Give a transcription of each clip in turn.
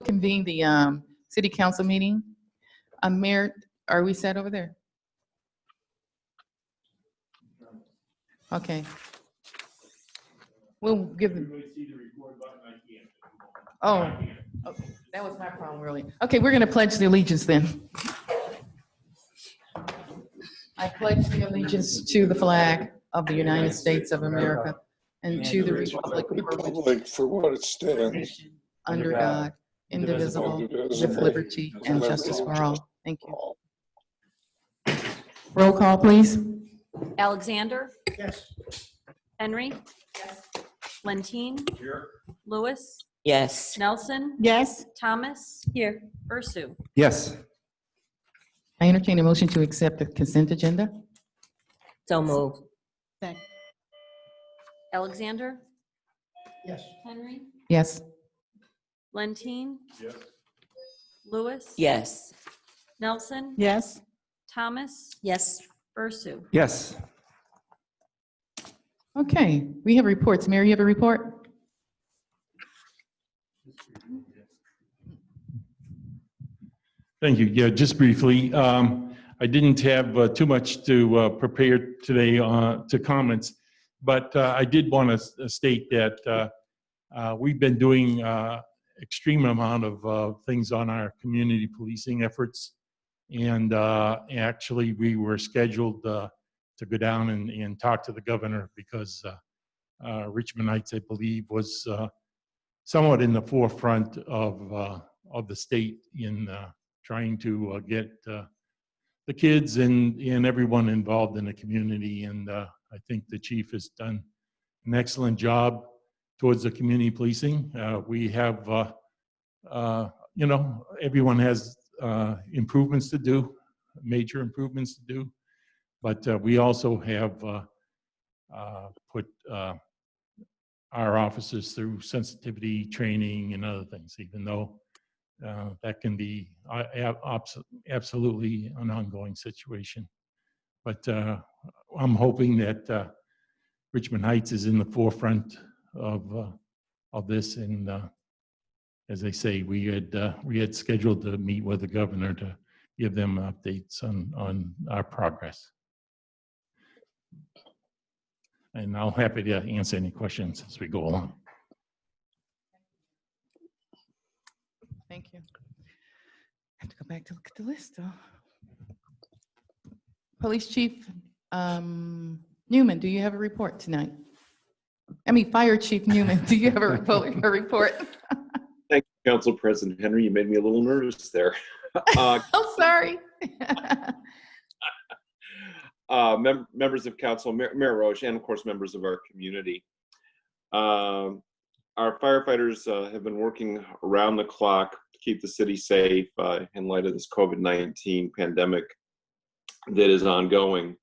convene the city council meeting. Mayor, are we set over there? Okay. We'll give them. Oh, okay. That was my problem, really. Okay, we're going to pledge the allegiance then. I pledge the allegiance to the flag of the United States of America and to the republic for what it stands, under God, indivisible, with liberty and justice for all. Thank you. Roll call, please. Alexander? Yes. Henry? Yes. Lentine? Here. Lewis? Yes. Nelson? Yes. Thomas? Here. Ursu? Yes. I entertain a motion to accept the consent agenda. So moved. Alexander? Yes. Henry? Yes. Lentine? Yes. Lewis? Yes. Nelson? Yes. Thomas? Yes. Ursu? Yes. Okay, we have reports. Mary, you have a report? Thank you. Yeah, just briefly, I didn't have too much to prepare today to comments, but I did want to state that we've been doing extreme amount of things on our community policing efforts, and actually we were scheduled to go down and talk to the governor because Richmond Heights, I believe, was somewhat in the forefront of the state in trying to get the kids and everyone involved in the community. And I think the chief has done an excellent job towards the community policing. We have, everyone has improvements to do, major improvements to do, but we also have put our officers through sensitivity training and other things, even though that can be absolutely an ongoing situation. But I'm hoping that Richmond Heights is in the forefront of this. And as I say, we had scheduled to meet with the governor to give them updates on our progress. And I'm happy to answer any questions as we go along. Thank you. I have to go back to look at the list, though. Police Chief Newman, do you have a report tonight? I mean, Fire Chief Newman, do you have a report? Thank you, Council President Henry. You made me a little nervous there. Oh, sorry. Members of Council, Mayor Roche, and of course members of our community. Our firefighters have been working around the clock to keep the city safe in light of this COVID-19 pandemic that is ongoing.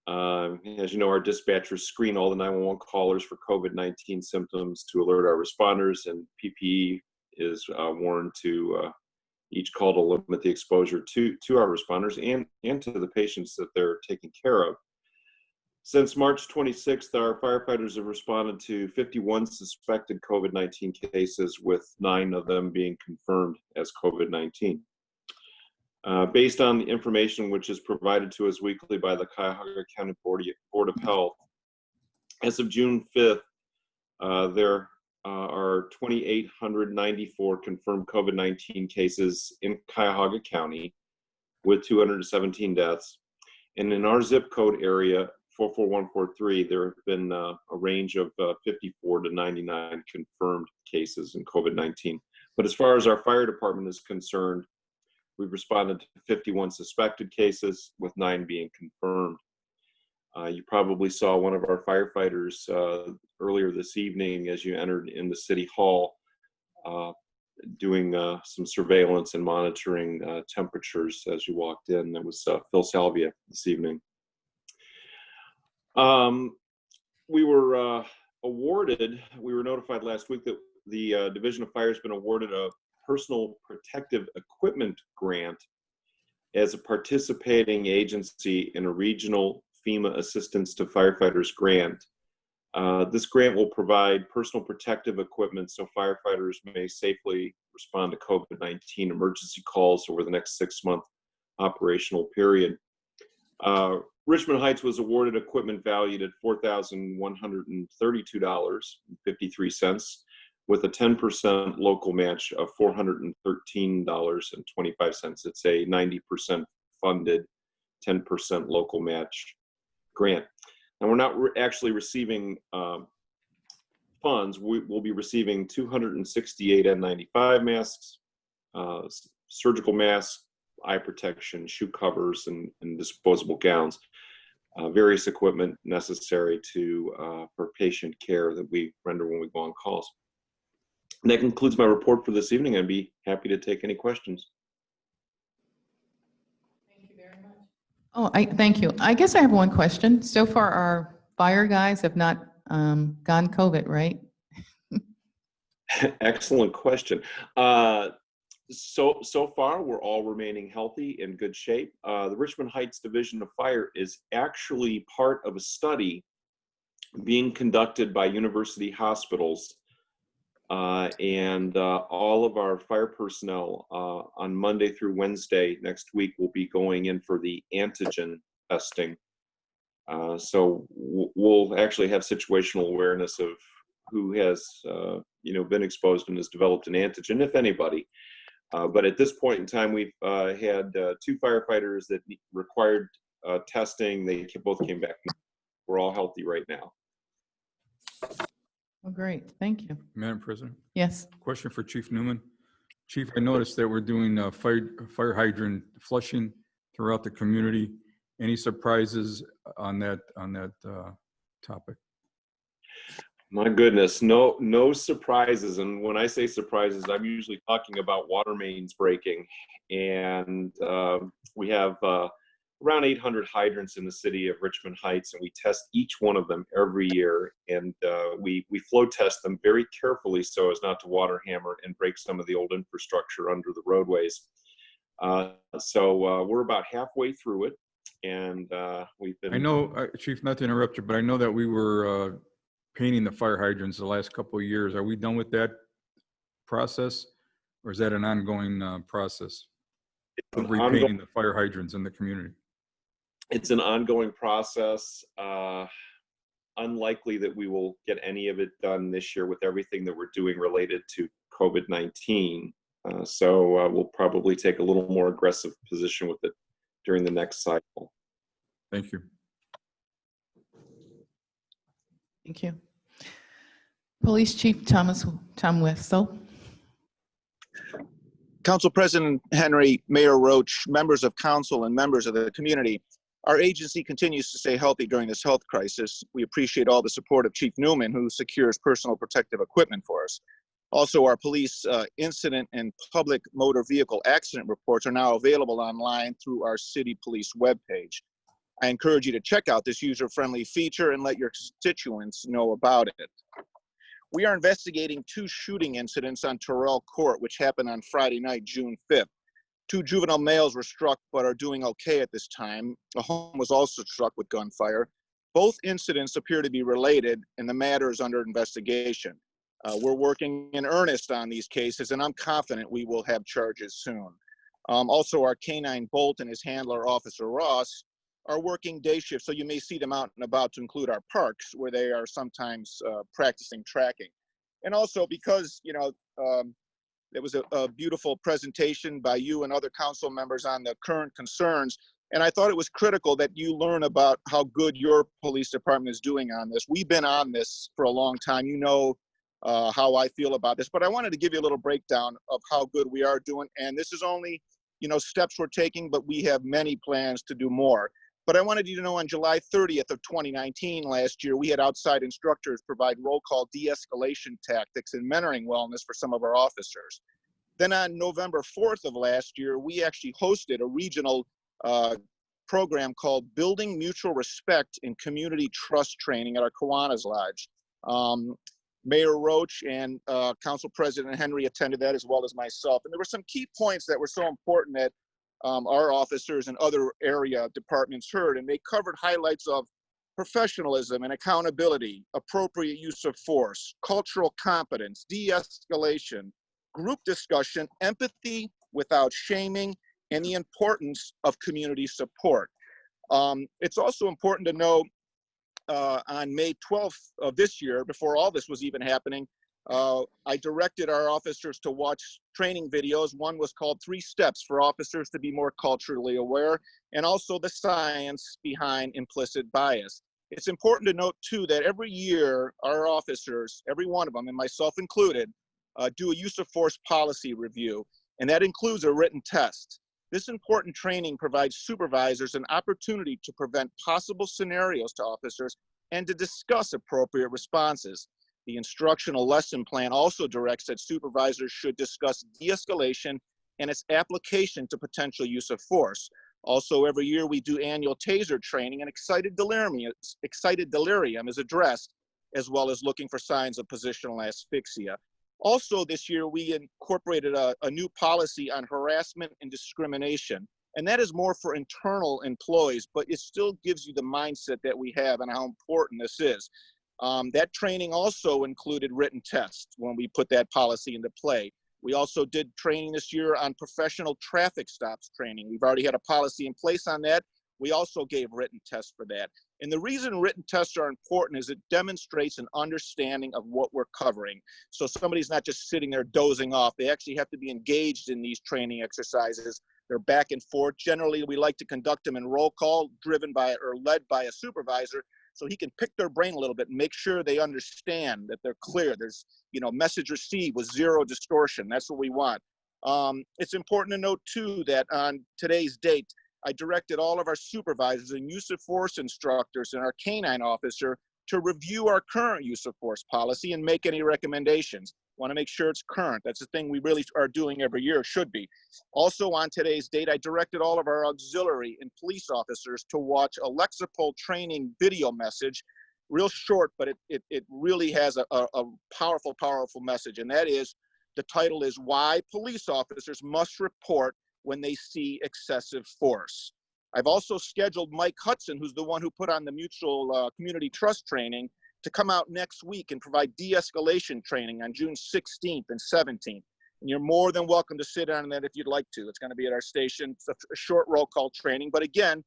As you know, our dispatchers screen all the 911 callers for COVID-19 symptoms to alert our responders, and PPE is worn to each call to limit the exposure to our responders and to the patients that they're taking care of. Since March 26th, our firefighters have responded to 51 suspected COVID-19 cases, with 9 of them being confirmed as COVID-19. Based on the information which is provided to us weekly by the Cuyahoga County Board of Health, as of June 5th, there are 2,894 confirmed COVID-19 cases in Cuyahoga County, with 217 deaths. And in our zip code area, 44143, there have been a range of 54 to 99 confirmed cases in COVID-19. But as far as our fire department is concerned, we've responded to 51 suspected cases, with 9 being confirmed. You probably saw one of our firefighters earlier this evening as you entered in the city hall, doing some surveillance and monitoring temperatures as you walked in. That was Phil Salvia this evening. We were notified last week that the Division of Fire has been awarded a personal protective equipment grant as a participating agency in a regional FEMA Assistance to Firefighters grant. This grant will provide personal protective equipment so firefighters may safely respond to COVID-19 emergency calls over the next 6-month operational period. Richmond Heights was awarded equipment valued at $4,132.53 with a 10% local match of $413.25. It's a 90% funded, 10% local match grant. And we're not actually receiving funds. We'll be receiving 268 N95 masks, surgical masks, eye protection, shoe covers, and disposable gowns. Various equipment necessary for patient care that we render when we go on calls. And that concludes my report for this evening. I'd be happy to take any questions. Thank you very much. Oh, thank you. I guess I have one question. So far, our fire guys have not gone COVID, right? Excellent question. So far, we're all remaining healthy, in good shape. The Richmond Heights Division of Fire is actually part of a study being conducted by university hospitals, and all of our fire personnel on Monday through Wednesday next week will be going in for the antigen testing. So we'll actually have situational awareness of who has been exposed and has developed an antigen, if anybody. But at this point in time, we've had 2 firefighters that required testing. They both came back. We're all healthy right now. Oh, great. Thank you. Madam President, Yes. question for Chief Newman. Chief, I noticed that we're doing fire hydrant flushing throughout the community. Any surprises on that topic? My goodness, no surprises. And when I say surprises, I'm usually talking about water mains breaking. And we have around 800 hydrants in the city of Richmond Heights, and we test each one of them every year. And we flow test them very carefully so as not to water hammer and break some of the old infrastructure under the roadways. So we're about halfway through it. And we've been— I know, Chief, not to interrupt you, but I know that we were painting the fire hydrants the last couple of years. Are we done with that process, or is that an ongoing process of repainting the fire hydrants in the community? It's an ongoing process. Unlikely that we will get any of it done this year with everything that we're doing related to COVID-19. So we'll probably take a little more aggressive position with it during the next cycle. Thank you. Thank you. Police Chief Tom Wessel. Council President Henry, Mayor Roach, members of council, and members of the community, our agency continues to stay healthy during this health crisis. We appreciate all the support of Chief Newman, who secures personal protective equipment for us. Also, our police incident and public motor vehicle accident reports are now available online through our city police webpage. I encourage you to check out this user-friendly feature and let your constituents know about it. We are investigating 2 shooting incidents on Terrell Court, which happened on Friday night, June 5th. 2 juvenile males were struck but are doing okay at this time. A home was also struck with gunfire. Both incidents appear to be related, and the matter is under investigation. We're working in earnest on these cases, and I'm confident we will have charges soon. Also, our K-9 Bolt and his handler, Officer Ross, are working day shifts, so you may see them out and about, to include our parks, where they are sometimes practicing tracking. And also because, there was a beautiful presentation by you and other council members on the current concerns, and I thought it was critical that you learn about how good your police department is doing on this. We've been on this for a long time. You know how I feel about this, but I wanted to give you a little breakdown of how good we are doing. And this is only, steps we're taking, but we have many plans to do more. But I wanted you to know on July 30th of 2019, last year, we had outside instructors provide roll call de-escalation tactics and mentoring wellness for some of our officers. Then on November 4th of last year, we actually hosted a regional program called Building Mutual Respect and Community Trust Training at our Kiwanis Lodge. Mayor Roach and Council President Henry attended that, as well as myself. And there were some key points that were so important that our officers and other area departments heard, and they covered highlights of professionalism and accountability, appropriate use of force, cultural competence, de-escalation, group discussion, empathy without shaming, and the importance of community support. It's also important to know on May 12th of this year, before all this was even happening, I directed our officers to watch training videos. One was called 3 Steps for Officers to be More Culturally Aware, and also the science behind implicit bias. It's important to note too that every year our officers, every one of them, and myself included, do a use of force policy review, and that includes a written test. This important training provides supervisors an opportunity to prevent possible scenarios to officers and to discuss appropriate responses. The instructional lesson plan also directs that supervisors should discuss de-escalation and its application to potential use of force. Also, every year we do annual taser training, and excited delirium is addressed, as well as looking for signs of positional asphyxia. Also this year, we incorporated a new policy on harassment and discrimination, and that is more for internal employees, but it still gives you the mindset that we have and how important this is. That training also included written tests when we put that policy into play. We also did training this year on professional traffic stops training. We've already had a policy in place on that. We also gave written tests for that. And the reason written tests are important is it demonstrates an understanding of what we're covering. So somebody's not just sitting there dozing off. They actually have to be engaged in these training exercises. They're back and forth. Generally, we like to conduct them in roll call, driven by or led by a supervisor, so he can pick their brain a little bit and make sure they understand that they're clear. There's, message received with 0 distortion. That's what we want. It's important to note too that on today's date, I directed all of our supervisors and use of force instructors and our canine officer to review our current use of force policy and make any recommendations. Want to make sure it's current. That's the thing we really are doing every year, should be. Also on today's date, I directed all of our auxiliary and police officers to watch a Lexapol training video message, real short, but it really has a powerful, powerful message. And that is, the title is Why Police Officers Must Report When They See Excessive Force. I've also scheduled Mike Hudson, who's the one who put on the mutual community trust training, to come out next week and provide de-escalation training on June 16th and 17th. And you're more than welcome to sit on that if you'd like to. It's going to be at our station. It's a short roll call training. But again,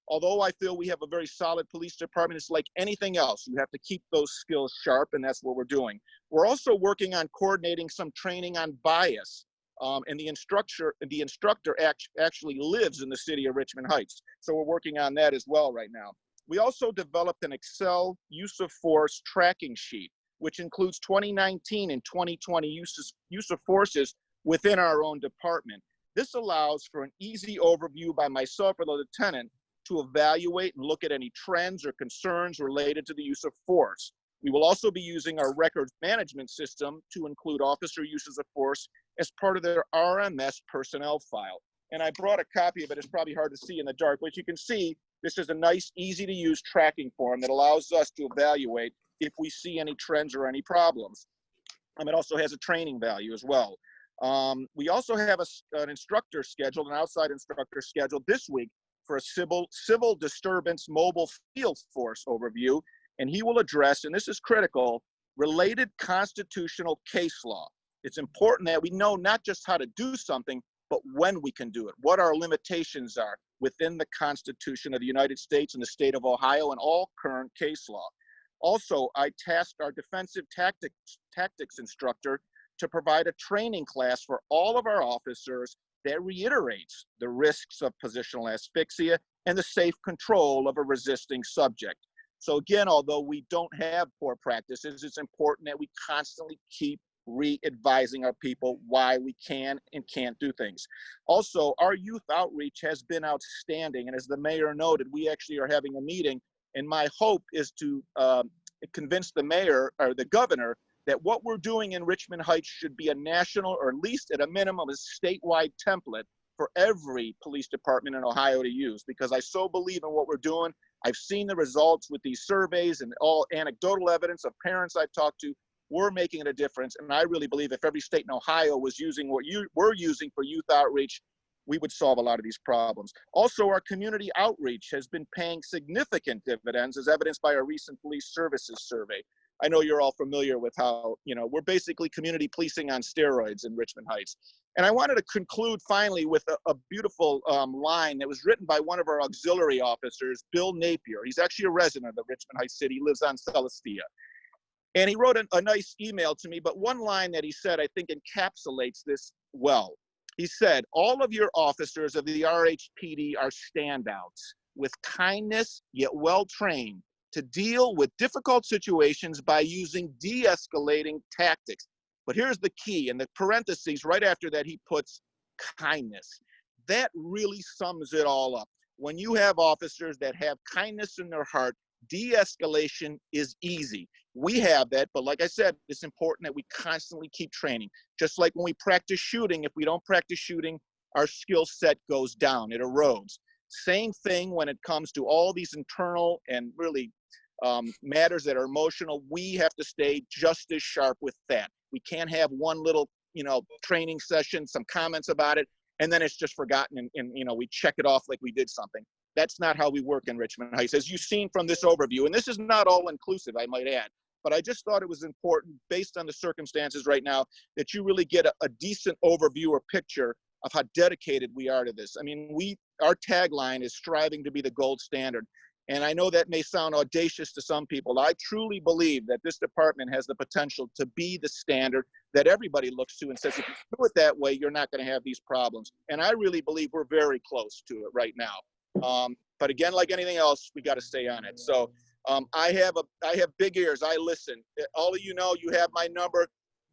although I feel we have a very solid police department, it's like anything else. You have to keep those skills sharp, and that's what we're doing. We're also working on coordinating some training on bias. And the instructor actually lives in the city of Richmond Heights. So we're working on that as well right now. We also developed an Excel use of force tracking sheet, which includes 2019 and 2020 use of forces within our own department. This allows for an easy overview by myself or the lieutenant to evaluate and look at any trends or concerns related to the use of force. We will also be using our records management system to include officer uses of force as part of their RMS personnel file. And I brought a copy of it. It's probably hard to see in the dark, but you can see this is a nice, easy to use tracking form that allows us to evaluate if we see any trends or any problems. It also has a training value as well. We also have an instructor scheduled, an outside instructor scheduled this week for a civil disturbance mobile field force overview. And he will address, and this is critical, related constitutional case law. It's important that we know not just how to do something, but when we can do it, what our limitations are within the Constitution of the United States and the state of Ohio and all current case law. Also, I tasked our defensive tactics instructor to provide a training class for all of our officers that reiterates the risks of positional asphyxia and the safe control of a resisting subject. So again, although we don't have poor practices, it's important that we constantly keep re-advising our people why we can and can't do things. Also, our youth outreach has been outstanding. And as the mayor noted, we actually are having a meeting. And my hope is to convince the mayor or the governor that what we're doing in Richmond Heights should be a national, or at least at a minimum, a statewide template for every police department in Ohio to use, because I so believe in what we're doing. I've seen the results with these surveys and all anecdotal evidence of parents I've talked to. We're making it a difference. And I really believe if every state in Ohio was using what we're using for youth outreach, we would solve a lot of these problems. Also, our community outreach has been paying significant dividends, as evidenced by our recent police services survey. I know you're all familiar with how, we're basically community policing on steroids in Richmond Heights. And I wanted to conclude finally with a beautiful line that was written by one of our auxiliary officers, Bill Napier. He's actually a resident of Richmond Heights City, he lives on Celestia. And he wrote a nice email to me, but one line that he said, I think encapsulates this well. He said, all of your officers of the RHPD are standouts with kindness, yet well-trained to deal with difficult situations by using de-escalating tactics. But here's the key, in the parentheses right after that, he puts kindness. That really sums it all up. When you have officers that have kindness in their heart, de-escalation is easy. We have that, but like I said, it's important that we constantly keep training. Just like when we practice shooting, if we don't practice shooting, our skill set goes down, it erodes. Same thing when it comes to all these internal and really matters that are emotional. We have to stay just as sharp with that. We can't have one little, training session, some comments about it, and then it's just forgotten and we check it off like we did something. That's not how we work in Richmond Heights, as you've seen from this overview. And this is not all inclusive, I might add. But I just thought it was important, based on the circumstances right now, that you really get a decent overview or picture of how dedicated we are to this. I mean, our tagline is striving to be the gold standard. And I know that may sound audacious to some people. I truly believe that this department has the potential to be the standard that everybody looks to and says, if you do it that way, you're not going to have these problems. And I really believe we're very close to it right now. But again, like anything else, we got to stay on it. So I have big ears. I listen. All of you know, you have my number.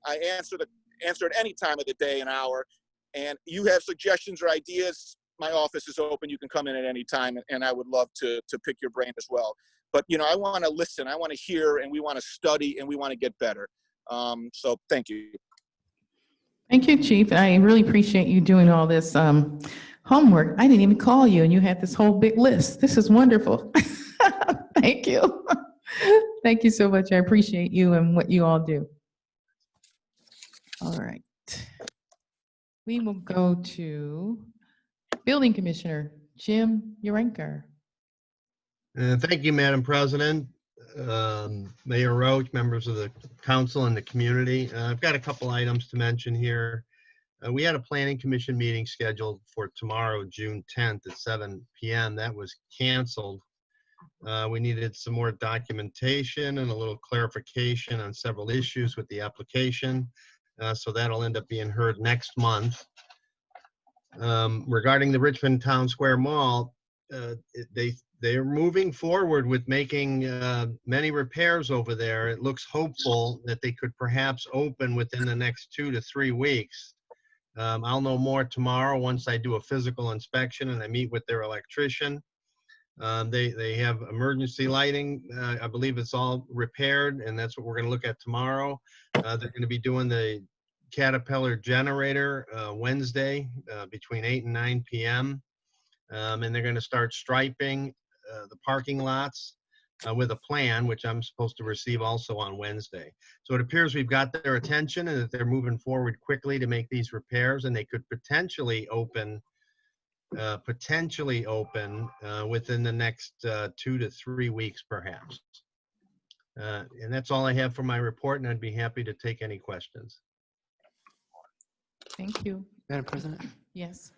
I answer at any time of the day, an hour. And you have suggestions or ideas, my office is open. You can come in at any time, and I would love to pick your brain as well. But I want to listen. I want to hear, and we want to study, and we want to get better. So thank you. Thank you, Chief. I really appreciate you doing all this homework. I didn't even call you, and you had this whole big list. This is wonderful. Thank you. Thank you so much. I appreciate you and what you all do. All right. We will go to Building Commissioner Jim Urenker. Thank you, Madam President, Mayor Roach, members of the council and the community. I've got a couple items to mention here. We had a planning commission meeting scheduled for tomorrow, June 10th at 7 p.m. That was canceled. We needed some more documentation and a little clarification on several issues with the application. So that'll end up being heard next month. Regarding the Richmond Town Square Mall, they're moving forward with making many repairs over there. It looks hopeful that they could perhaps open within the next 2 to 3 weeks. I'll know more tomorrow once I do a physical inspection and I meet with their electrician. They have emergency lighting. I believe it's all repaired, and that's what we're going to look at tomorrow. They're going to be doing the Caterpillar generator Wednesday between 8 and 9 p.m. And they're going to start striping the parking lots with a plan, which I'm supposed to receive also on Wednesday. So it appears we've got their attention and that they're moving forward quickly to make these repairs, and they could potentially open within the next 2 to 3 weeks, perhaps. And that's all I have for my report, and I'd be happy to take any questions. Thank you. Madam President? Yes.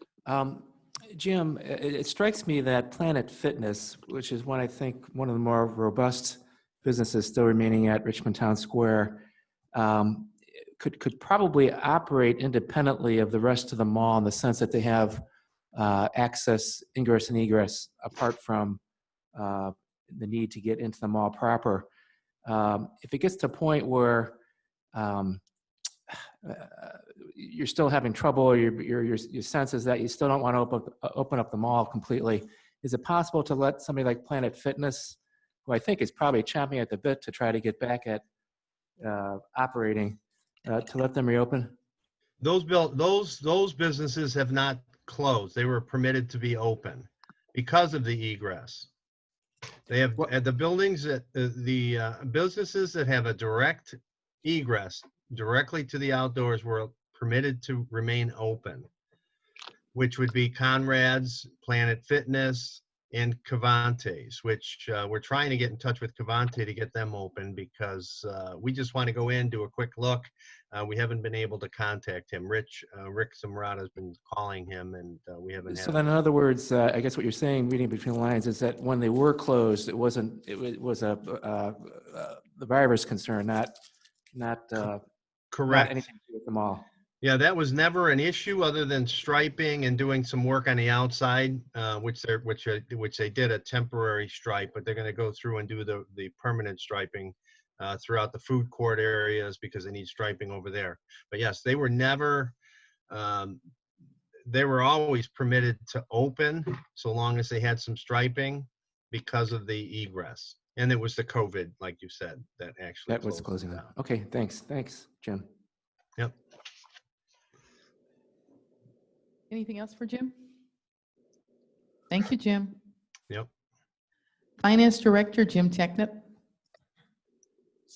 Jim, it strikes me that Planet Fitness, which is I think one of the more robust businesses still remaining at Richmond Town Square, could probably operate independently of the rest of the mall in the sense that they have access, ingress and egress, apart from the need to get into the mall proper. If it gets to a point where you're still having trouble, or your sense is that you still don't want to open up the mall completely, is it possible to let somebody like Planet Fitness, who I think is probably chomping at the bit to try to get back at operating, to let them reopen? Those businesses have not closed. They were permitted to be open because of the egress. They have the buildings that the businesses that have a direct egress directly to the outdoors were permitted to remain open, which would be Conrad's, Planet Fitness, and Cavante's, which we're trying to get in touch with Cavante to get them open because we just want to go in, do a quick look. We haven't been able to contact him. Rick Samrat has been calling him, and we haven't So had. then, in other words, I guess what you're saying, reading between the lines, is that when they were closed, it was the virus concern, not Correct. anything to do with the mall. Yeah, that was never an issue other than striping and doing some work on the outside, which they did a temporary stripe, but they're going to go through and do the permanent striping throughout the food court areas because they need striping over there. But yes, they were never, they were always permitted to open so long as they had some striping because of the egress. And it was the COVID, like you said, that actually That was closed closing it them. down. Okay, thanks, Jim. Yep. Anything else for Jim? Thank you, Jim. Yep. Finance Director, Jim Technip.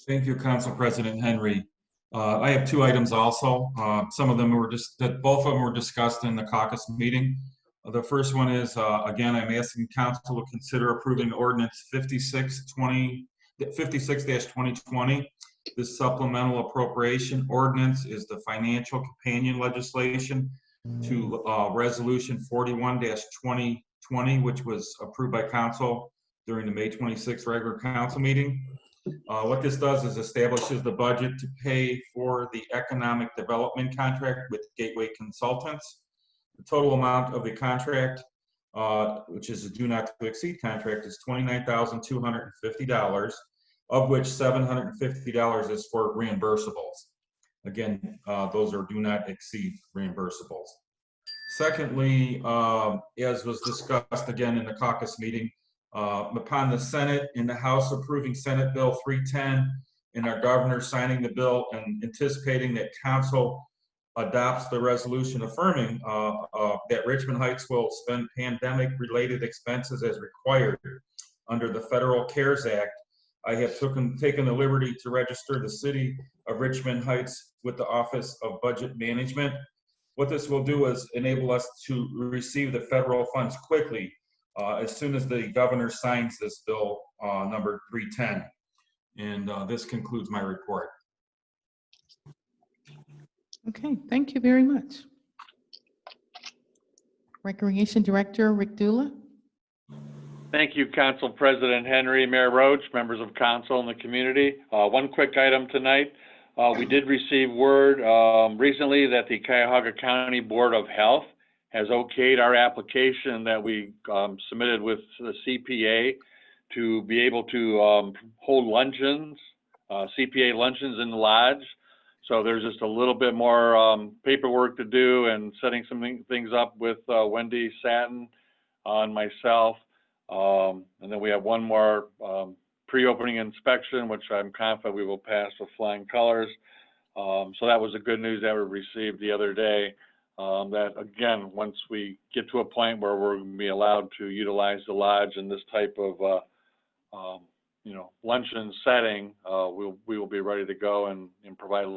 Thank you, Council President Henry. I have two items also. Some of them were both of them were discussed in the caucus meeting. The first one is, again, I'm asking council to consider approving ordinance 56-2020. This supplemental appropriation ordinance is the financial companion legislation to resolution 41-2020, which was approved by council during the May 26th regular council meeting. What this does is establishes the budget to pay for the economic development contract with Gateway Consultants. The total amount of the contract, which is a do not to exceed contract, is $29,250, of which $750 is for reimbursables. Again, those are do not exceed reimbursables. Secondly, as was discussed again in the caucus meeting, upon the Senate and the House approving Senate Bill 310 and our governor signing the bill and anticipating that council adopts the resolution affirming that Richmond Heights will spend pandemic-related expenses as required under the Federal CARES Act, I have taken the liberty to register the city of Richmond Heights with the Office of Budget Management. What this will do is enable us to receive the federal funds quickly as soon as the governor signs this bill number 310. And this concludes my report. Okay, thank you very much. Recreation Director, Rick Dula. Thank you, Council President Henry, Mayor Roach, members of council and the community. One quick item tonight. We did receive word recently that the Cuyahoga County Board of Health has okayed our application that we submitted with the CPA to be able to hold luncheons, CPA luncheons in the lodge. So there's just a little bit more paperwork to do and setting some things up with Wendy Satin and myself. And then we have one more pre-opening inspection, which I'm confident we will pass with flying colors. So that was the good news that we received the other day. That again, once we get to a point where we're going to be allowed to utilize the lodge in this type of luncheon setting, we will be ready to go and provide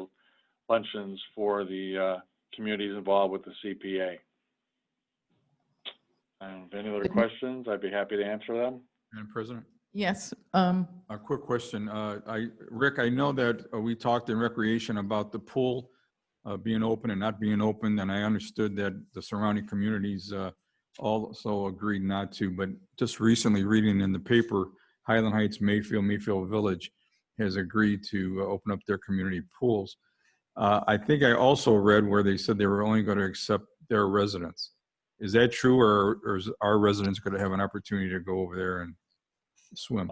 luncheons for the communities involved with the CPA. And any other questions, I'd be happy to answer them. Madam President? Yes. A quick question. Rick, I know that we talked in recreation about the pool being open and not being open, and I understood that the surrounding communities also agreed not to, but just recently reading in the paper, Highland Heights, Mayfield Village has agreed to open up their community pools. I think I also read where they said they were only going to accept their residents. Is that true, or is our residents going to have an opportunity to go over there and swim?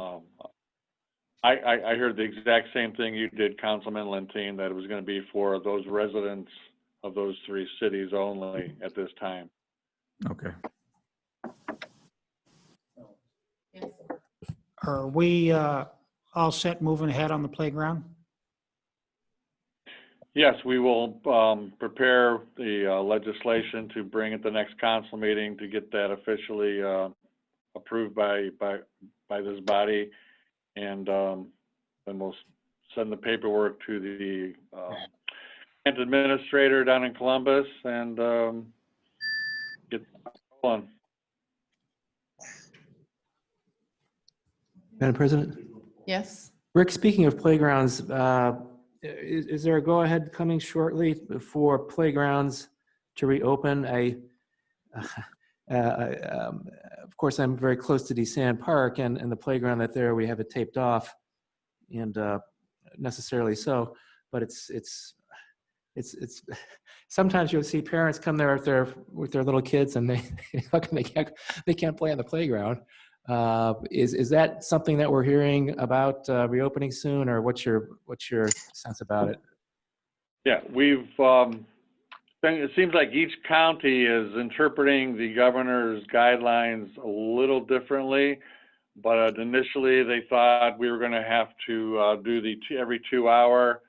I heard the exact same thing you did, Councilman Lentine, that it was going to be for those residents of those three cities only at this time. Okay. Are we all set moving ahead on the playground? Yes, we will prepare the legislation to bring at the next council meeting to get that officially approved by this body, and then we'll send the paperwork to the administrator down in Columbus and get going. Madam President? Yes. Rick, speaking of playgrounds, is there a go-ahead coming shortly for playgrounds to reopen? Of course, I'm very close to DeSand Park, and the playground that there, we have it taped off, and necessarily so, but it's sometimes you'll see parents come there with their little kids, and they can't play on the playground. Is that something that we're hearing about reopening soon, or what's your sense about it? Yeah, it seems like each county is interpreting the governor's guidelines a little differently, but initially they thought we were going to have to do the every 2-hour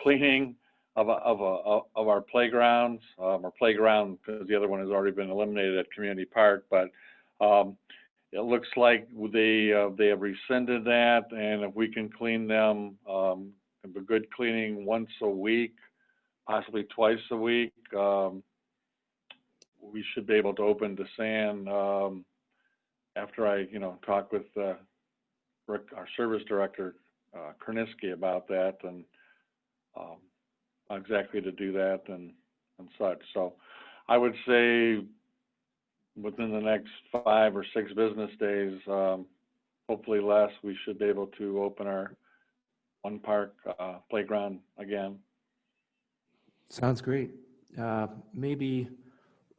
cleaning of our playgrounds, or playground, because the other one has already been eliminated at Community Park. But it looks like they have rescinded that, and if we can clean them, a good cleaning once a week, possibly twice a week, we should be able to open DeSand after I, talk with Rick, our service director, Kerniski, about that, and exactly to do that and such. So I would say within the next 5 or 6 business days, hopefully less, we should be able to open our one park playground again. Sounds great. Maybe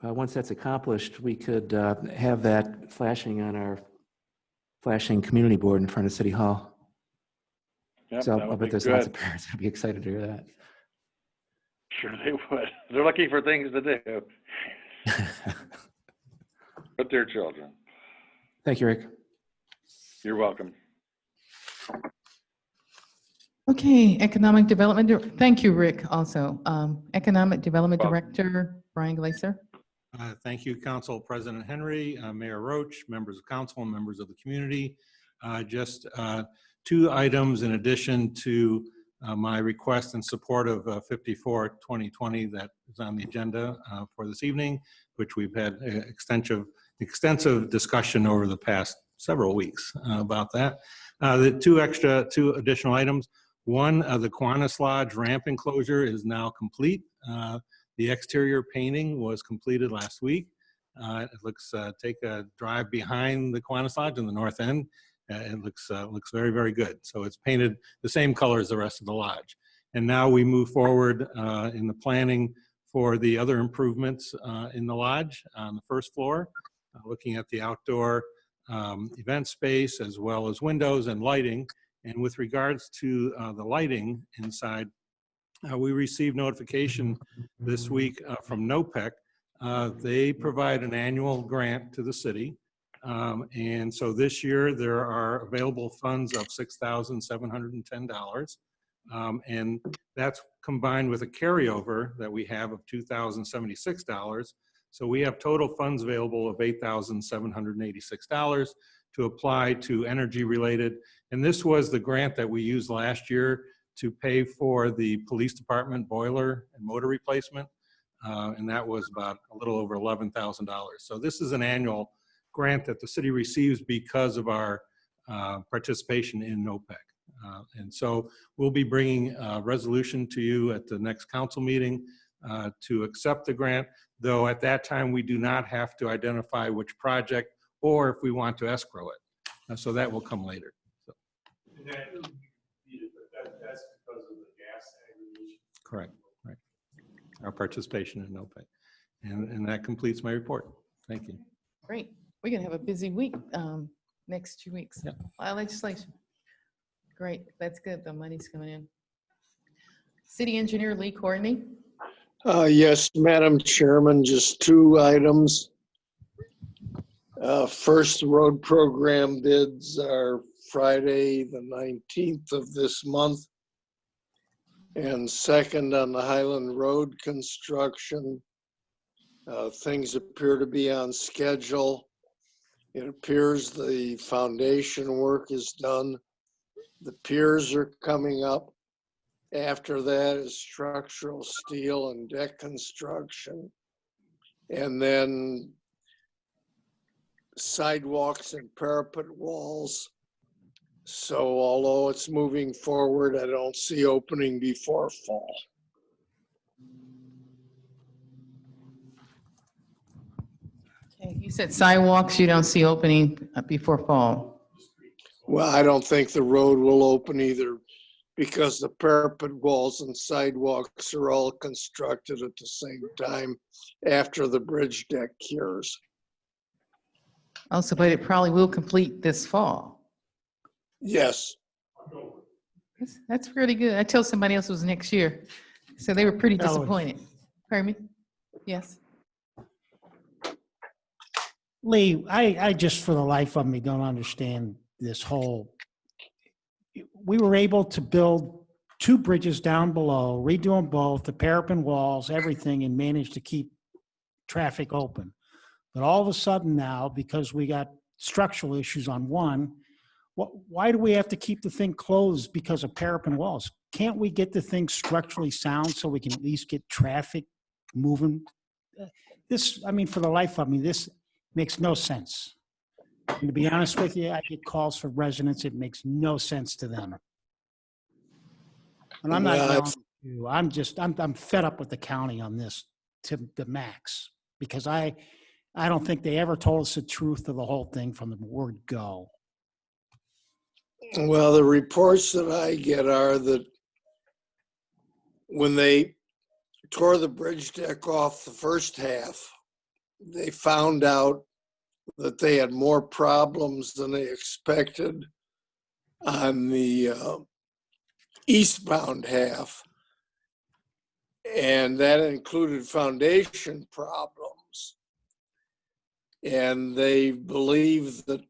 once that's accomplished, we could have that flashing on our flashing community board in front of City Hall. Yep, So that I'll would bet be there's lots good. of parents that'd be excited to hear that. Sure they would. They're looking for things to do with their children. Thank you, Rick. You're welcome. Okay, Economic Development, thank you, Rick, also. Economic Development Welcome. Director, Brian Glaser. Thank you, Council President Henry, Mayor Roach, members of council, and members of the community. Just 2 items in addition to my request in support of 54-2020 that is on the agenda for this evening, which we've had extensive discussion over the past several weeks about that. The 2 additional items. One, the Kiwanis Lodge ramp enclosure is now complete. The exterior painting was completed last week. It looks, take a drive behind the Kiwanis Lodge in the north end. It looks very, very good. So it's painted the same color as the rest of the lodge. And now we move forward in the planning for the other improvements in the lodge on the first floor, looking at the outdoor event space as well as windows and lighting. And with regards to the lighting inside, we received notification this week from NOPEC. They provide an annual grant to the city. And so this year there are available funds of $6,710. And that's combined with a carryover that we have of $2,076. So we have total funds available of $8,786 to apply to energy related. And this was the grant that we used last year to pay for the police department boiler and motor replacement. And that was about a little over $11,000. So this is an annual grant that the city receives because of our participation in NOPEC. And so we'll be bringing a resolution to you at the next council meeting to accept the grant, though at that time we do not have to identify which project or if we want to escrow it. So that will come later. So. That's because of the gas aggregation. Correct, right. Our participation in NOPEC. And that completes my report. Thank you. Great. We're going to have a busy week next 2 weeks. Yeah. A lot of legislation. Great. That's good. The money's coming in. City Engineer Lee Courtney. Yes, Madam Chairman, just 2 items. First, road program bids are Friday, the 19th of this month. And second, on the Highland Road construction, things appear to be on schedule. It appears the foundation work is done. The piers are coming up. After that is structural steel and deck construction. And then sidewalks and parapet walls So although it's moving forward, I don't see opening before fall. Okay, you said sidewalks, you don't see opening before fall. Well, I don't think the road will open either because the parapet walls and sidewalks are all constructed at the same time after the bridge deck cures. Also, but it probably will complete this fall. Yes. That's really good. I told somebody else it was next year. So they were pretty That was- disappointed. Pardon me? Yes. Lee, I just for the life of me don't understand this whole. We were able to build 2 bridges down below, redo them both, the parapet walls, everything, and manage to keep traffic open. But all of a sudden now, because we got structural issues on one, why do we have to keep the thing closed because of parapet walls? Can't we get the thing structurally sound so we can at least get traffic moving? This, I mean, for the life of me, this makes no sense. And to be honest with you, I get calls from residents. It makes no sense to them. And I'm not Well, yelling at you. I'm fed up with the county on this to the max because I don't think they ever told us the truth of the whole thing from the word go. Well, the reports that I get are that when they tore the bridge deck off the first half, they found out that they had more problems than they expected on the eastbound half. And that included foundation problems. And they believe that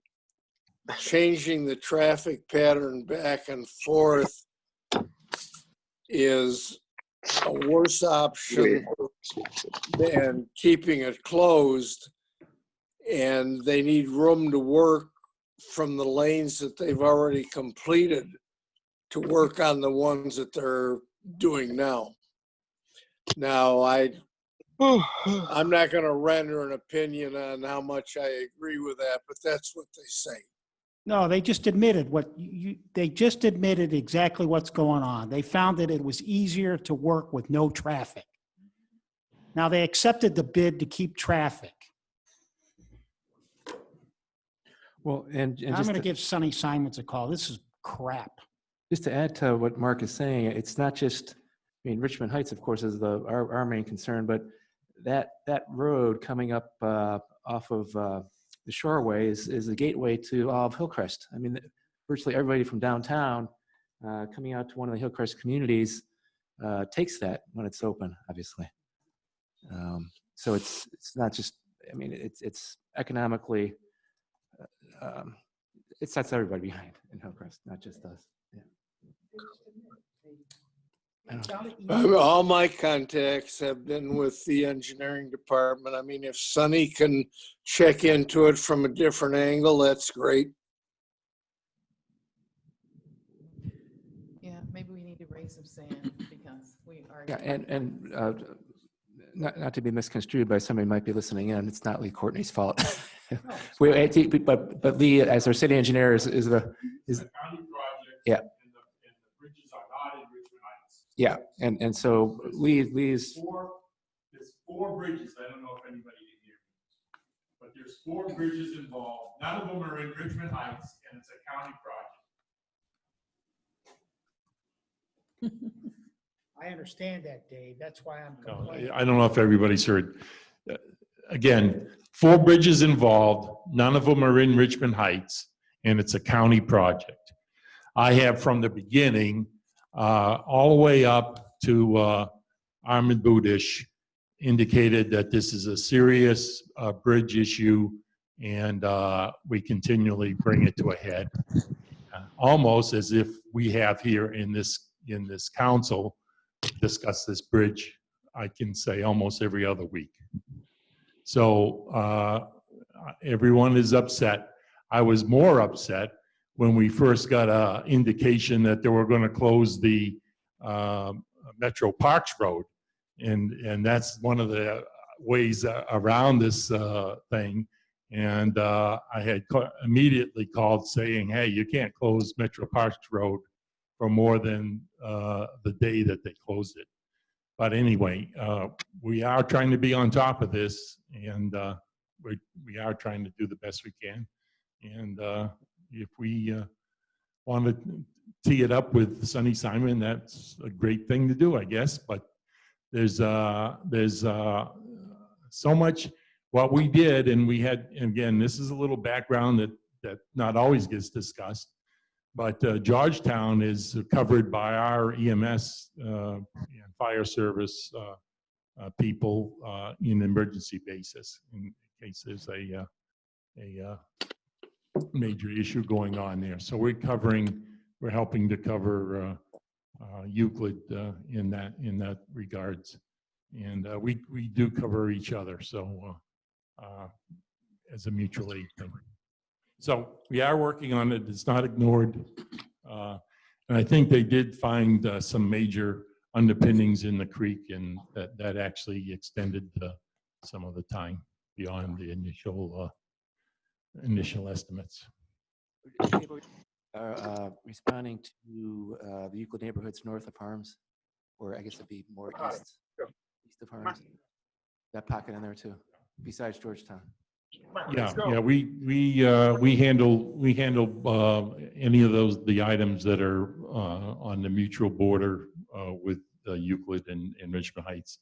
changing the traffic pattern back and forth is a worse option than keeping it closed. And they need room to work from the lanes that they've already completed to work on the ones that they're doing now. Now, I'm not going to render an opinion on how much I agree with that, but that's what they say. No, they just admitted they just admitted exactly what's going on. They found that it was easier to work with no traffic. Now they accepted the bid to keep traffic. Well, and I'm just going to give Sonny Simons a call. This is crap. just to add to what Mark is saying, it's not just, I mean, Richmond Heights, of course, is our main concern, but that road coming up off of the Shoreway is the gateway to all of Hillcrest. I mean, virtually everybody from downtown coming out to one of the Hillcrest communities takes that when it's open, obviously. So it's not just, I mean, it's economically, it sets everybody behind in Hillcrest, not just us. Yeah. All my contacts have been with the engineering department. I mean, if Sonny can check into it from a different angle, that's great. Yeah, maybe we need to raise some sand because we are. Yeah, and not to be misconstrued by somebody who might be listening in, it's not Lee Courtney's fault. But Lee, as our city engineer, is a county project. Yeah. And the bridges are not in Richmond Heights. Yeah, and so Lee's. There's 4 bridges. I don't know if anybody can hear me, but there's 4 bridges involved. None of them are in Richmond Heights, and it's a county project. I understand that, Dave. That's why I'm complaining. I don't know if everybody's heard. Again, 4 bridges involved. None of them are in Richmond Heights, and it's a county project. I have from the beginning, all the way up to Armin Budish, indicated that this is a serious bridge issue, and we continually bring it to a head. Almost as if we have here in this council discuss this bridge, I can say almost every other week. So everyone is upset. I was more upset when we first got an indication that they were going to close the Metro Parks Road. And that's one of the ways around this thing. And I had immediately called saying, hey, you can't close Metro Parks Road for more than the day that they closed it. But anyway, we are trying to be on top of this, and we are trying to do the best we can. And if we want to tee it up with Sonny Simon, that's a great thing to do, I guess. But there's so much what we did, and we had, again, this is a little background that not always gets discussed. But Georgetown is covered by our EMS and fire service people in emergency basis in case there's a major issue going on there. So we're helping to cover Euclid in that regards, and we do cover each other. So as a mutual aid thing. So we are working on it. It's not ignored. And I think they did find some major underpinnings in the creek, and that actually extended some of the time beyond the initial estimates. Responding to the Euclid neighborhoods north of Harms, or I guess it'd be more east of Harms. That pocket in there too, besides Georgetown. Yeah, we handle any of the items that are on the mutual border with Euclid and Richmond Heights,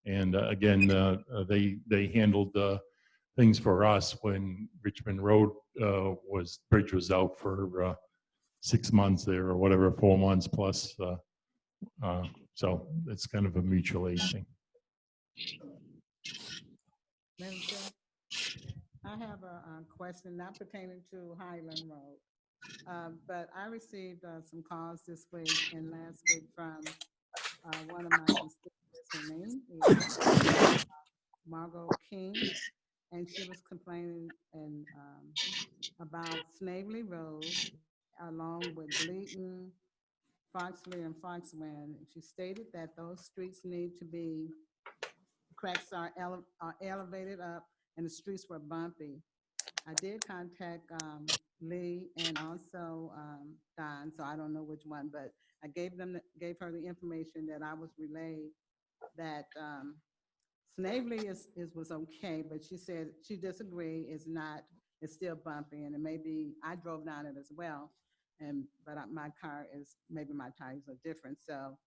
and again, they handled things for us when Richmond Road bridge was out for 6 months there, or whatever, 4 months plus. So it's kind of a mutual aid thing. Madam Chair, I have a question not pertaining to Highland Road, but I received some calls this week and last week from one of my constituents. Her name is Margot King, and she was complaining about Snavely Road along with Bleaton, Foxley, and Foxwind. She stated that those streets need to be, cracks are elevated up, and the streets were bumpy. I did contact Lee and also Don, so I don't know which one, but I gave her the information that I was relayed that Snavely was okay, but she said she disagreed. It's still bumpy, and it may be, I drove down it as well, but my car is, maybe my tires are different. So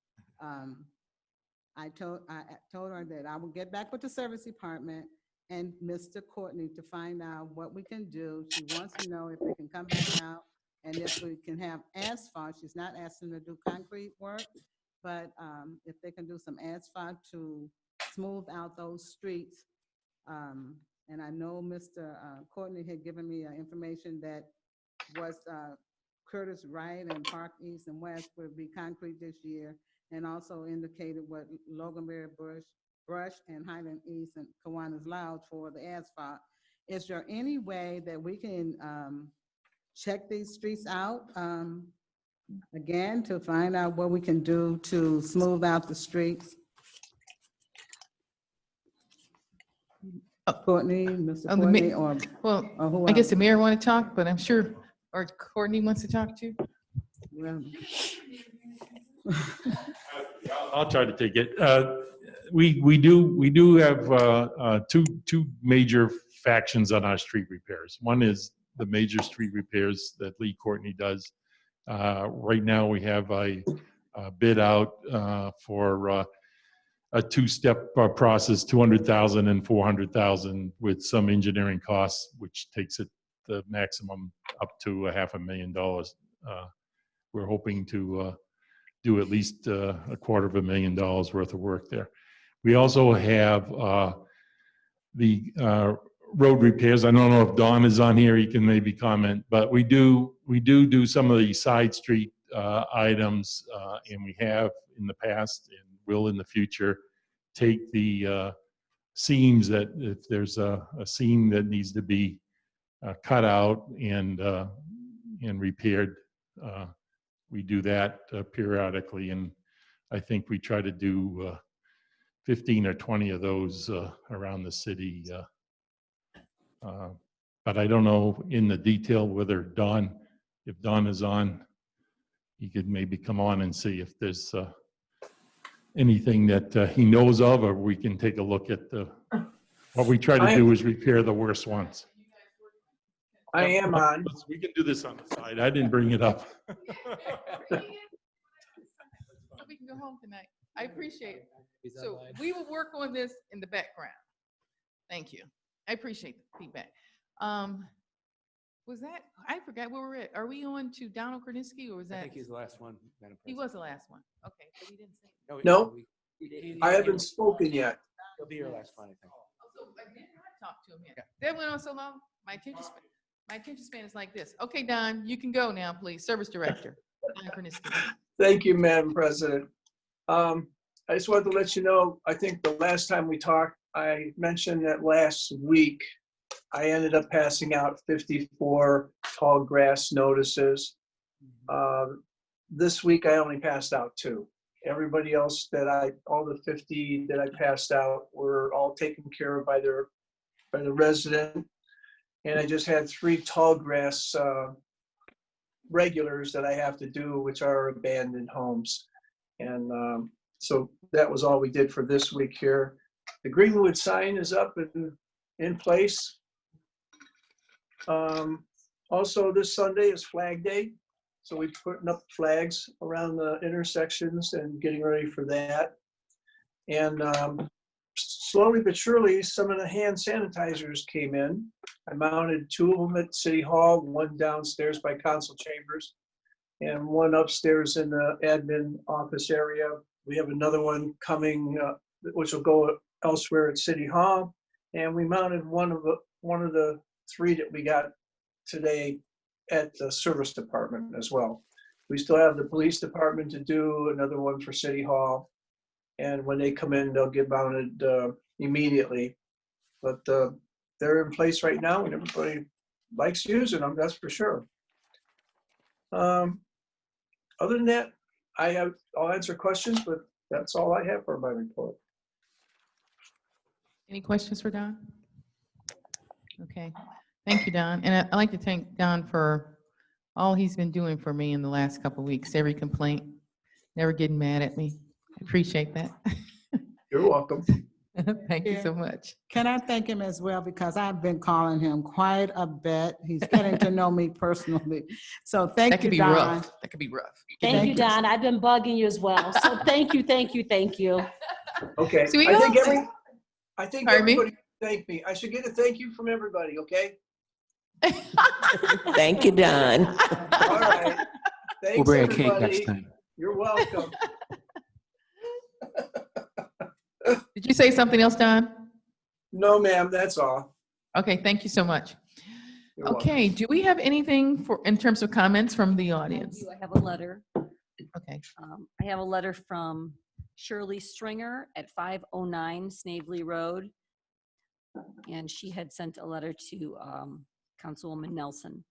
I told her that I will get back with the service department and Mr. Courtney to find out what we can do. She wants to know if they can come back out and if we can have asphalt. She's not asking to do concrete work, but if they can do some asphalt to smooth out those streets. And I know Mr. Courtney had given me information that was Curtis Wright and Park East and West would be concrete this year, and also indicated what Loganberry Brush and Highland East and Kiwanis Loud for the asphalt. Is there any way that we can check these streets out again to find out what we can do to smooth out the streets? Courtney, Mr. Courtney, or who I guess else? the mayor want to talk, but I'm sure, or Courtney wants to talk too. Well, I'll try to take it. We do have two major factions on our street repairs. One is the major street repairs that Lee Courtney does. Right now we have a bid out for a two-step process, 200,000 and 400,000 with some engineering costs, which takes it the maximum up to $500,000. We're hoping to do at least $250,000 worth of work there. We also have the road repairs. I don't know if Don is on here, he can maybe comment, but we do some of the side street items, and we have in the past and will in the future take the seams that if there's a seam that needs to be cut out and repaired, we do that periodically, and I think we try to do 15 or 20 of those around the city But I don't know in the detail whether Don, if Don is on, he could maybe come on and see if there's anything that he knows of, or we can take a look at what we try to do is repair the worst ones. I am on. We can do this on the side. I didn't bring it up. So we can go home tonight. I appreciate it. So we will work on this in the background. Thank you. I appreciate the feedback. Was that, I forgot where we're at. Are we on to Donald Krasinski, or was I that? think he's the last one, Madam He President. was the last one. Okay, but he didn't say. No, I haven't spoken yet. He'll be your last one, I think. So I did not talk to him yet. That went on so long. My attention span is like this. Okay, Don, you can go now, please. Service Director. Don Krasinski. Thank you, Madam President. I just wanted to let you know, I think the last time we talked, I mentioned that last week, I ended up passing out 54 tall grass notices. This week, I only passed out 2. Everybody else all the 50 that I passed out were all taken care of by the resident. And I just had 3 tall grass regulars that I have to do, which are abandoned homes. And so that was all we did for this week here. The Greenwood sign is up and in place. Also, this Sunday is Flag Day. So we're putting up flags around the intersections and getting ready for that. And slowly but surely, some of the hand sanitizers came in. I mounted 2 of them at City Hall, 1 downstairs by council chambers, and 1 upstairs in the admin office area. We have another one coming, which will go elsewhere at City Hall. And we mounted one of the 3 that we got today at the service department as well. We still have the police department to do, another one for City Hall. And when they come in, they'll get mounted immediately. But they're in place right now, and everybody likes using them, that's for sure. Other than that, I'll answer questions, but that's all I have for my report. Any questions for Don? Okay, thank you, Don. And I'd like to thank Don for all he's been doing for me in the last couple of weeks. Every complaint, never getting mad at me. I appreciate that. You're welcome. Thank you so much. Can I thank him as well, because I've been calling him quite a bit. He's getting to know me personally. So thank That you, could be Don. rough. That could be rough. Thank you, Don. I've been bugging you as well. So thank you, thank you, thank you. Okay, So we I all- think Pardon me? everybody thank me. I should get a thank you from everybody, okay? Thank you, Don. All right. Thanks, We'll bring a cake everybody. next time. You're welcome. Did you say something else, Don? No, ma'am, that's all. Okay, thank you so much. You're welcome. Okay, do we have anything in terms of comments from the audience? I have a letter. Okay. I have a letter from Shirley Stringer at 509 Snavely Road. And she had sent a letter to Councilwoman Nelson.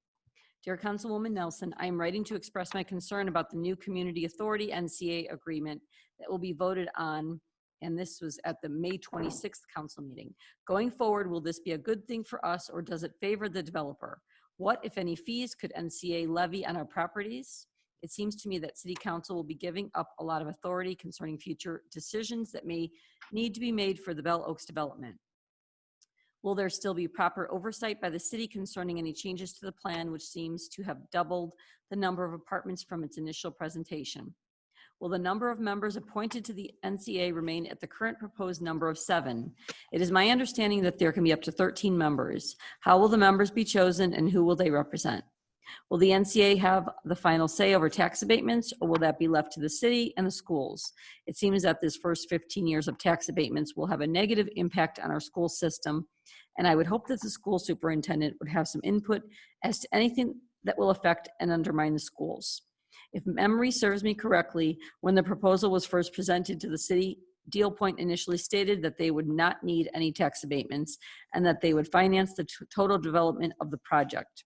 Dear Councilwoman Nelson, I am writing to express my concern about the new Community Authority NCA agreement that will be voted on, and this was at the May 26th council meeting. Going forward, will this be a good thing for us, or does it favor the developer? What, if any, fees could NCA levy on our properties? It seems to me that City Council will be giving up a lot of authority concerning future decisions that may need to be made for the Bell Oaks development. Will there still be proper oversight by the city concerning any changes to the plan, which seems to have doubled the number of apartments from its initial presentation? Will the number of members appointed to the NCA remain at the current proposed number of 7? It is my understanding that there can be up to 13 members. How will the members be chosen, and who will they represent? Will the NCA have the final say over tax abatements, or will that be left to the city and the schools? It seems that this first 15 years of tax abatements will have a negative impact on our school system, and I would hope that the school superintendent would have some input as to anything that will affect and undermine the schools. If memory serves me correctly, when the proposal was first presented to the city, Deal Point initially stated that they would not need any tax abatements and that they would finance the total development of the project.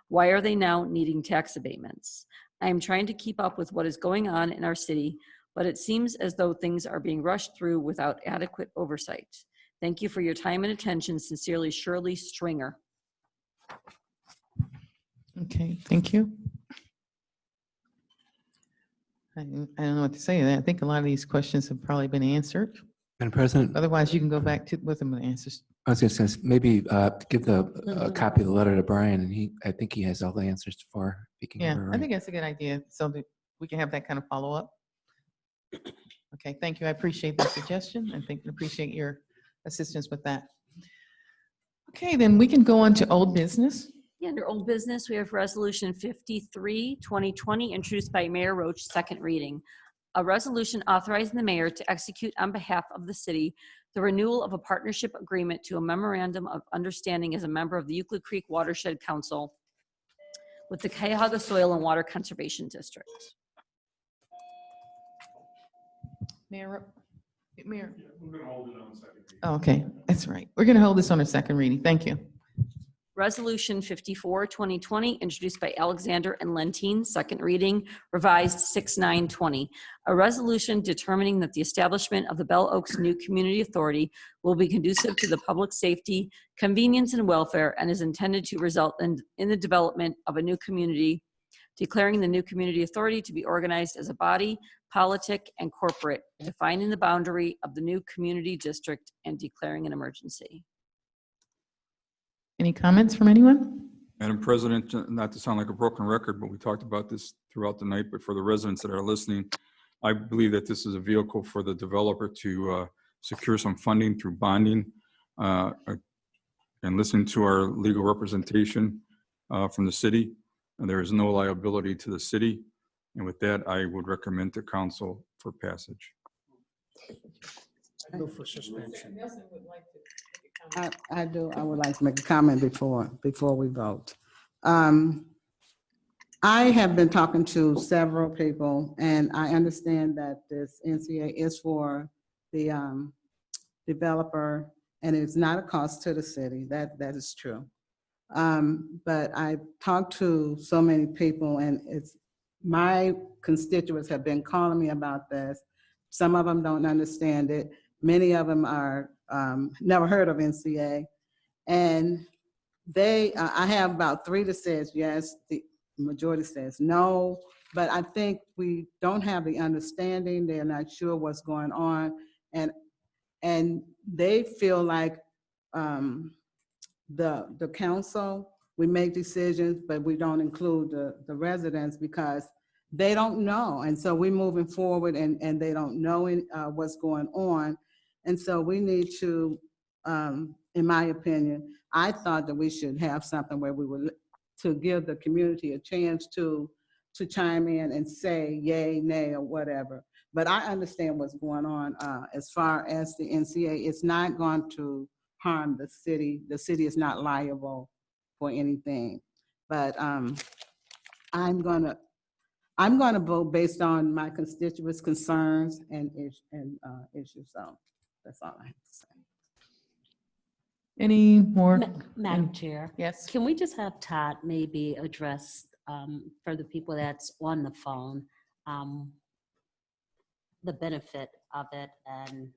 Why are they now needing tax abatements? I am trying to keep up with what is going on in our city, but it seems as though things are being rushed through without adequate oversight. Thank you for your time and attention. Sincerely, Shirley Stringer. Okay, thank you. I don't know what to say to that. I think a lot of these questions have probably been answered. Madam President, Otherwise, you can go back to with them and answers. I was going to say, maybe give a copy of the letter to Brian, and I think he has all the answers for. He can give Yeah, her a I ring. think that's a good idea, so that we can have that kind of follow-up. Okay, thank you. I appreciate the suggestion. I think I appreciate your assistance with that. Okay, then we can go on to old business. Yeah, under old business, we have Resolution 53, 2020, introduced by Mayor Roach, second reading. A resolution authorizing the mayor to execute on behalf of the city the renewal of a partnership agreement to a memorandum of understanding as a member of the Euclid Creek Watershed Council with the Cuyahoga Soil and Water Conservation District. Mayor, Mayor. We're going to hold it on second reading. Oh, okay, that's right. We're going to hold this on a second reading. Thank you. Resolution 54, 2020, introduced by Alexander and Lentine, second reading, revised 6/9/20. A resolution determining that the establishment of the Bell Oaks New Community Authority will be conducive to the public safety, convenience, and welfare, and is intended to result in the development of a new community, declaring the new community authority to be organized as a body, politic, and corporate, defining the boundary of the new community district, and declaring an emergency. Any comments from anyone? Madam President, not to sound like a broken record, but we talked about this throughout the night, but for the residents that are listening, I believe that this is a vehicle for the developer to secure some funding through bonding and listen to our legal representation from the city. And there is no liability to the city. And with that, I would recommend to council for passage. Go for suspension. I do. I would like to make a comment before we vote. I have been talking to several people, and I understand that this NCA is for the developer, and it's not a cost to the city. That is true. But I talked to so many people, and my constituents have been calling me about this. Some of them don't understand it. Many of them are never heard of NCA, and I have about 3 that says yes, the majority says no, but I think we don't have the understanding. They're not sure what's going on, and they feel like the council, we make decisions, but we don't include the residents because they don't know, and so we're moving forward, and they don't know what's going on. And so we need to, in my opinion, I thought that we should have something where we would, to give the community a chance to chime in and say yay, nay, or whatever. But I understand what's going on as far as the NCA. It's not going to harm the city. The city is not liable for anything. But I'm gonna vote based on my constituents' concerns and issues. So that's all I have to say. Any more? Madam Chair. Yes. Can we just have Todd maybe address for the people that's on the phone, the benefit of it and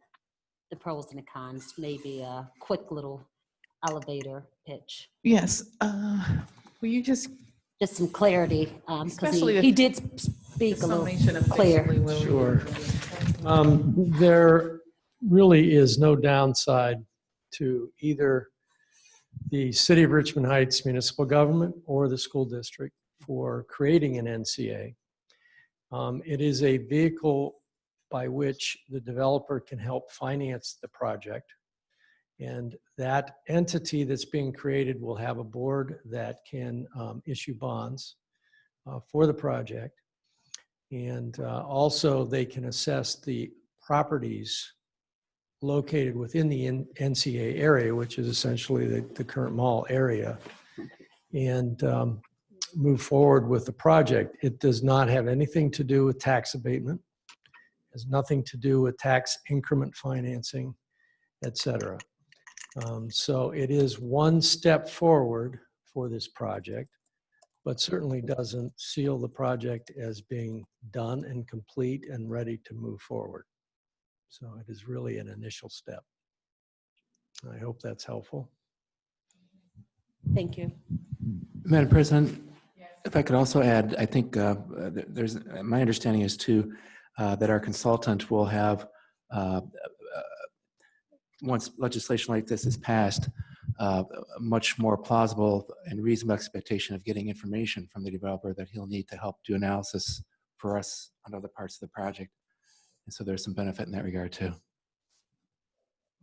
the pros and the cons, maybe a quick little elevator pitch. Yes. Will you just some clarity, Especially because he did speak a little summation of clear. basically where we- Sure. There really is no downside to either the City of Richmond Heights municipal government or the school district for creating an NCA. It is a vehicle by which the developer can help finance the project. And that entity that's being created will have a board that can issue bonds for the project. And also they can assess the properties located within the NCA area, which is essentially the current mall area, and move forward with the project. It does not have anything to do with tax abatement, has nothing to do with tax increment financing, et cetera. So it is one step forward for this project, but certainly doesn't seal the project as being done and complete and ready to move forward. So it is really an initial step. I hope that's helpful. Thank you. Madam President, if I could also add, I think there's, my understanding is too, that our consultant will have, once legislation like this is passed, a much more plausible and reasonable expectation of getting information from the developer that he'll need to help do analysis for us on other parts of the project. And so there's some benefit in that regard too.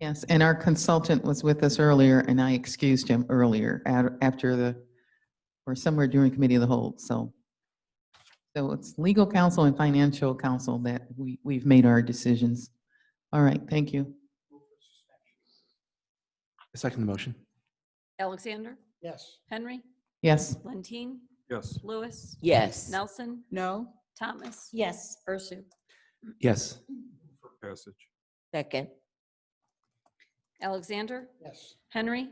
Yes, and our consultant was with us earlier, and I excused him earlier after the, or somewhere during committee of the whole. So it's legal counsel and financial counsel that we've made our decisions. All right, thank you. I second the motion. Alexander? Yes. Henry? Yes. Lentine? Yes. Lewis? Yes. Nelson? No. Thomas? Yes. Ursu? Yes. For passage. Second. Alexander? Yes. Henry?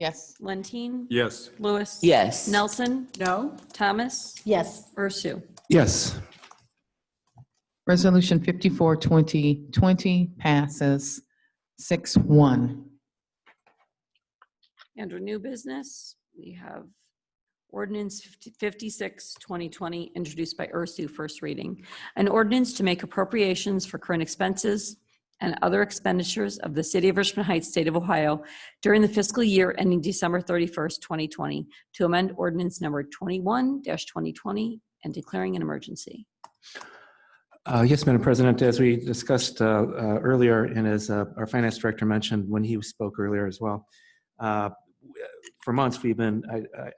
Yes. Lentine? Yes. Lewis? Yes. Nelson? No. Thomas? Yes. Ursu? Yes. Resolution 54, 2020 passes 6-1. Under new business, we have ordinance 56, 2020, introduced by Ursu, first reading. An ordinance to make appropriations for current expenses and other expenditures of the city of Richmond Heights, state of Ohio, during the fiscal year ending December 31st, 2020, to amend ordinance number 21-2020 and declaring an emergency. Yes, Madam President, as we discussed earlier, and as our finance director mentioned when he spoke earlier as well, for months we've been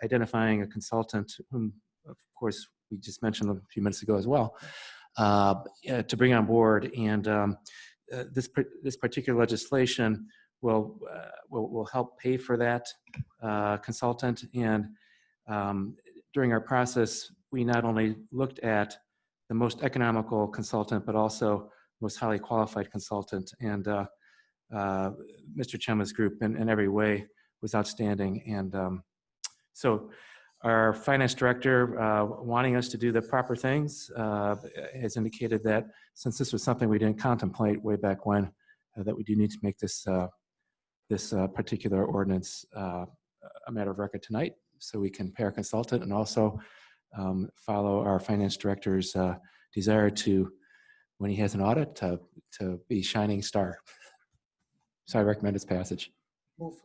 identifying a consultant whom, of course, we just mentioned a few minutes ago as well, to bring on board. And this particular legislation will help pay for that consultant. And during our process, we not only looked at the most economical consultant, but also most highly qualified consultant. And Mr. Chema's group in every way was outstanding. And so our finance director, wanting us to do the proper things, has indicated that since this was something we didn't contemplate way back when, that we do need to make this particular ordinance a matter of record tonight, so we can pay our consultant and also follow our finance director's desire to, when he has an audit, to be shining star. So I recommend its passage. Move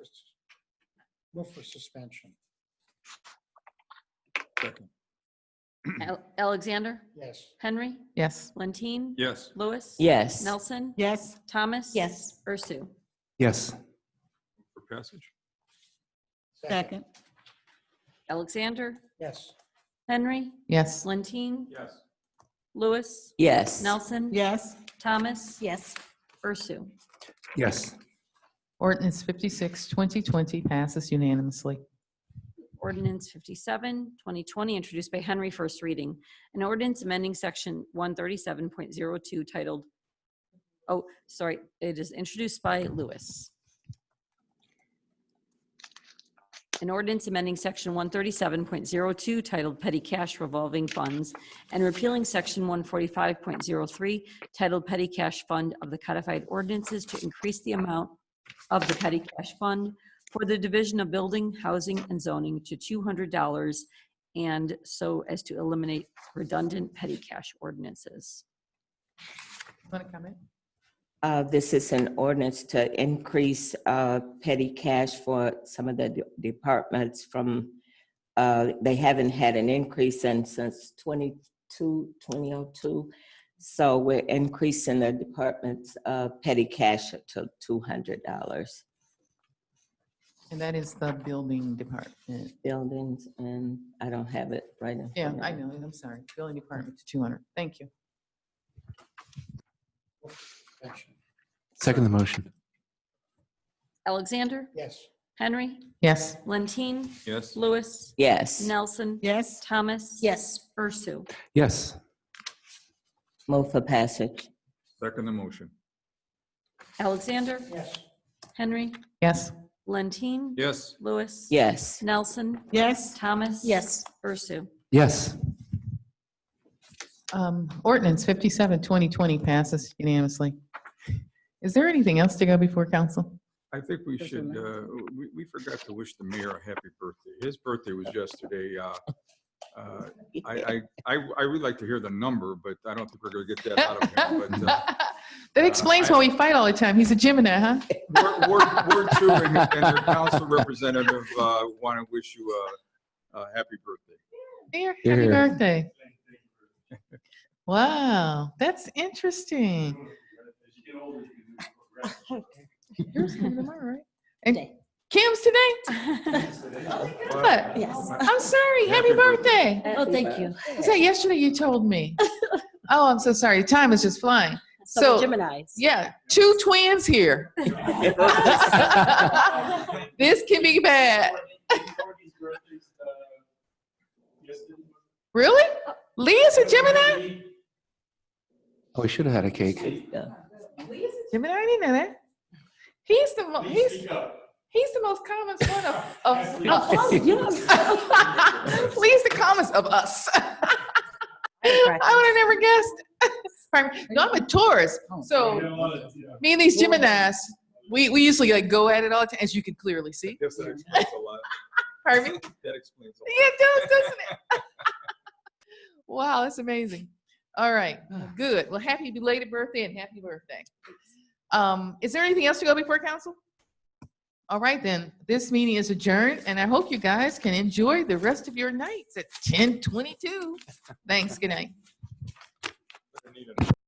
for suspension. Second. Alexander? Yes. Henry? Yes. Lentine? Yes. Lewis? Yes. Nelson? Yes. Thomas? Yes. Ursu? Yes. For passage. Second. Alexander? Yes. Henry? Yes. Lentine? Yes. Lewis? Yes. Nelson? Yes. Thomas? Yes. Ursu? Yes. Ordinance 56, 2020 passes unanimously. Ordinance 57, 2020, introduced by Henry, first reading. An ordinance amending section 137.02 titled, it is introduced by Lewis. An ordinance amending section 137.02 titled Petty Cash Revolving Funds and repealing section 145.03 titled Petty Cash Fund of the codified ordinances to increase the amount of the petty cash fund for the division of building, housing, and zoning to $200, and so as to eliminate redundant petty cash ordinances. Want to comment? This is an ordinance to increase petty cash for some of the departments from, they haven't had an increase since 2002. So we're increasing the department's petty cash to $200. And that is the building department. Buildings, and I don't have it right in Yeah, front of I me. know, I'm sorry. Building department to 200. Thank you. Second the motion. Alexander? Yes. Henry? Yes. Lentine? Yes. Lewis? Yes. Nelson? Yes. Thomas? Yes. Ursu? Yes. Move for passage. Second the motion. Alexander? Yes. Henry? Yes. Lentine? Yes. Lewis? Yes. Nelson? Yes. Thomas? Yes. Ursu? Yes. Ordinance 57, 2020 passes unanimously. Is there anything else to go before council? I think we should, we forgot to wish the mayor a happy birthday. His birthday was yesterday. I really like to hear the number, but I don't think we're gonna get that out of him. But That explains why we fight all the time. He's a Gemini, huh? Ward 2 and their council representative want to wish you a happy birthday. Dear, Here, happy here. birthday. Wow, that's interesting. Yours coming tomorrow, right? And Kim's today? What? Yes. I'm sorry. Happy birthday. Oh, thank you. Was that yesterday you told me? Oh, I'm so sorry. Time is just flying. So Geminis. Yeah, 2 twins here. This can be bad. Really? Leah's a Gemini? Oh, we should have had a cake. Gemini, I didn't know that. He's the most common one of us. Leah's the commonest of us. I would have never guessed. No, I'm a Taurus, so me and these Geminis, we usually like go at it all the time, as you can clearly see. Yes, that explains a lot. Pardon me? That explains a lot. Yeah, it does, doesn't it? Wow, that's amazing. All right, good. Well, happy belated birthday and happy birthday. Is there anything else to go before council? All right, then. This meeting is adjourned, and I hope you guys can enjoy the rest of your nights at 10:22. Thanks. Good night.